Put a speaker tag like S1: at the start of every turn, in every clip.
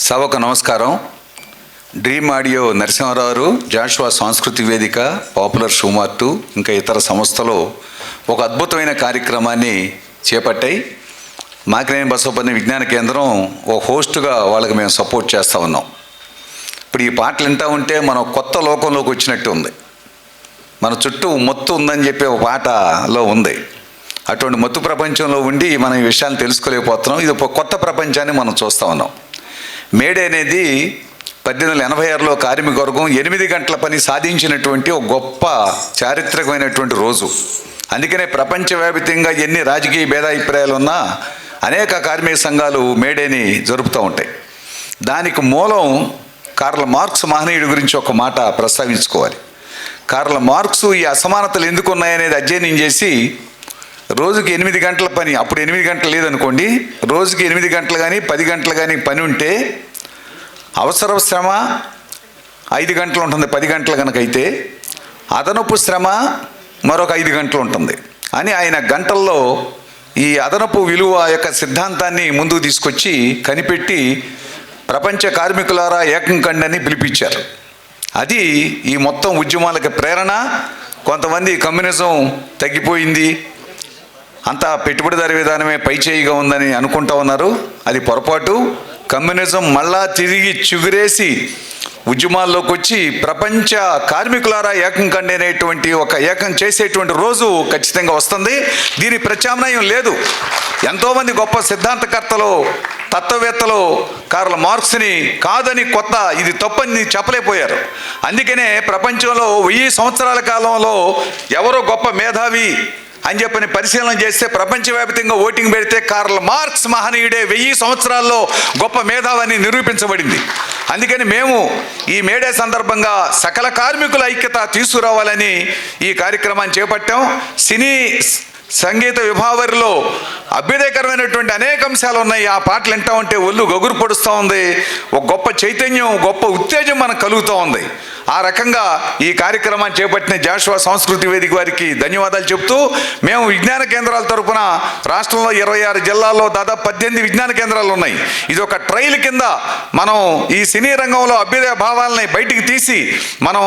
S1: సభకు నమస్కారం. Dream audio Narasimha Rao, Jashuva సాంస్కృతిక వేదిక, పాపులర్ షూ మార్ట్ ఇంకా ఇతర సంస్థలు ఒక అద్భుతమైన కార్యక్రమాన్ని చేపట్టాయి. మాకినేని బసవపల్లి విజ్ఞాన కేంద్రం ఒక హోస్ట్గా వాళ్ళకి మేము సపోర్ట్ చేస్తూ ఉన్నాం. ఇప్పుడు ఈ పాటలు వింటూ ఉంటే మనం కొత్త లోకంలోకి వచ్చినట్టు ఉంది. మన చుట్టూ మత్తు ఉందని చెప్పి ఒక పాటలో ఉంది. అటువంటి మత్తు ప్రపంచంలో ఉండి మనం ఈ విషయాన్ని తెలుసుకోలేకపోతున్నాం. ఇది ఒక కొత్త ప్రపంచాన్ని మనం చూస్తూ ఉన్నాం. మేడే అనేది 1886లో కార్మిక వర్గం 8 గంటల పని సాధించినటువంటి ఒక గొప్ప చారిత్రకమైనటువంటి రోజు. అందుకనే ప్రపంచవ్యాప్తంగా ఎన్ని రాజకీయ భేదాభిప్రాయాలు ఉన్నా అనేక కార్మిక సంఘాలు మేడేని జరుపుతూ ఉంటాయి. దానికి మూలం కార్ల్ మార్క్స్ మహనీయుడి గురించి ఒక మాట ప్రస్తావించుకోవాలి. కార్ల్ మార్క్స్ ఈ అసమానతలు ఎందుకు ఉన్నాయనేది అధ్యయనం చేసి రోజుకి 8 గంటల పని, అప్పుడు 8 గంటలు లేదనుకోండి, రోజుకి 8 గంటలు కానీ 10 గంటలు కానీ పని ఉంటే అవసర శ్రమ 5 గంటలు ఉంటుంది. 10 గంటలు కనుక అయితే అదనపు శ్రమ మరొక 5 గంటలు ఉంటుంది అని ఆయన గంటల్లో ఈ అదనపు విలువ యొక్క సిద్ధాంతాన్ని ముందుకు తీసుకొచ్చి కనిపెట్టి ప్రపంచ కార్మికులారా ఏకం కండి అని పిలిపించారు. అది ఈ మొత్తం ఉద్యమాలకు ప్రేరణ. కొంతమంది కమ్యూనిజం తగ్గిపోయింది, అంతా పెట్టుబడిదారీ విధానమే పైచేయిగా ఉందని అనుకుంటా ఉన్నారు. అది పొరపాటు. కమ్యూనిజం మళ్ళా తిరిగి చిగురేసి ఉద్యమాల్లోకి వచ్చి ప్రపంచ కార్మికులారా ఏకం కండి అనేటువంటి ఒక ఏకం చేసేటువంటి రోజు ఖచ్చితంగా వస్తుంది. దీని ప్రత్యామ్నాయం లేదు. ఎంతోమంది గొప్ప సిద్ధాంతకర్తలు, తత్వవేత్తలు కార్ల్ మార్క్స్ని కాదని కొత్త ఇది తప్పని చెప్పలేకపోయారు. అందుకనే ప్రపంచంలో 1000 సంవత్సరాల కాలంలో ఎవరో గొప్ప మేధావి అని చెప్పని పరిశీలన చేస్తే ప్రపంచవ్యాప్తంగా ఓటింగ్ పెడితే కార్ల్ మార్క్స్ మహనీయుడే 1000 సంవత్సరాల్లో గొప్ప మేధావని నిరూపించబడింది. అందుకని మేము ఈ మేడే సందర్భంగా సకల కార్మికుల ఐక్యత తీసుకురావాలని ఈ కార్యక్రమాన్ని చేపట్టాం. సినీ సంగీత విభావరిలో అభ్యుదయకరమైనటువంటి అనేక అంశాలు ఉన్నాయి. ఆ పాటలు వింటా ఉంటే ఒళ్ళు గగురు పొడుస్తూ ఉంది. ఒక గొప్ప చైతన్యం, గొప్ప ఉత్తేజం మనకు కలుగుతూ ఉంది. ఆ రకంగా ఈ కార్యక్రమాన్ని చేపట్టిన జాషువా సాంస్కృతిక వేదిక వారికి ధన్యవాదాలు చెప్తూ, మేము విజ్ఞాన కేంద్రాల తరపున రాష్ట్రంలో 26 జిల్లాల్లో దాదాపు 18 విజ్ఞాన కేంద్రాలు ఉన్నాయి. ఇది ఒక ట్రైల్ కింద మనం ఈ సినీ రంగంలో అభ్యుదయ భావాలని బయటికి తీసి మనం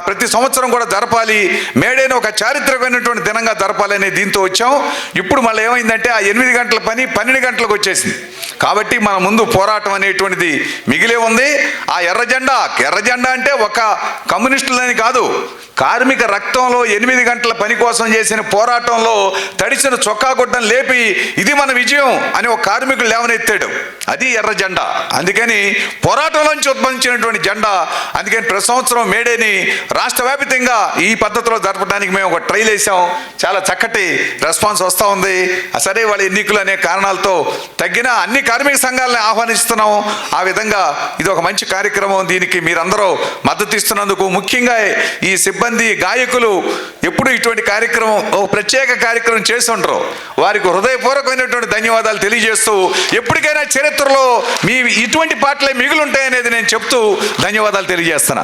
S1: ప్రతి సంవత్సరం కూడా జరపాలి. మేడేని ఒక చారిత్రకమైనటువంటి దినంగా జరపాలనే దీంతో వచ్చాం. ఇప్పుడు మళ్ళీ ఏమైందంటే ఆ 8 గంటల పని 12 గంటలకు వచ్చేసింది. కాబట్టి మన ముందు పోరాటం అనేటువంటిది మిగిలే ఉంది. ఆ ఎర్ర జెండా అంటే ఒక కమ్యూనిస్టులని కాదు, కార్మిక రక్తంలో 8 గంటల పని కోసం చేసిన పోరాటంలో తడిసిన చొక్కా గుడ్డను లేపి ఇది మన విజయం అని ఒక కార్మికుడు లేవనెత్తాడు. అది ఎర్ర జెండా. అందుకని పోరాటంలోంచి ఉద్భవించినటువంటి జెండా. అందుకని ప్రతి సంవత్సరం మేడేని రాష్ట్ర వ్యాప్తంగా ఈ పద్ధతిలో జరపడానికి మేము ఒక ట్రైల్ వేసాం. చాలా చక్కటి రెస్పాన్స్ వస్తూ ఉంది. సరే, వాళ్ళ ఎన్నికలు అనే కారణాలతో తగ్గిన అన్ని కార్మిక సంఘాలను ఆహ్వానిస్తున్నాం. ఆ విధంగా ఇది ఒక మంచి కార్యక్రమం. దీనికి మీరందరూ మద్దతు ఇస్తున్నందుకు, ముఖ్యంగా ఈ సిబ్బంది, గాయకులు ఎప్పుడు ఇటువంటి కార్యక్రమం, ఒక ప్రత్యేక కార్యక్రమం చేసి ఉంటారు. వారికి హృదయపూర్వకమైనటువంటి ధన్యవాదాలు తెలియజేస్తూ, ఎప్పటికైనా చరిత్రలో మీ ఇటువంటి పాటలే మిగులుంటాయనేది నేను చెప్తూ ధన్యవాదాలు తెలియజేస్తున్నా.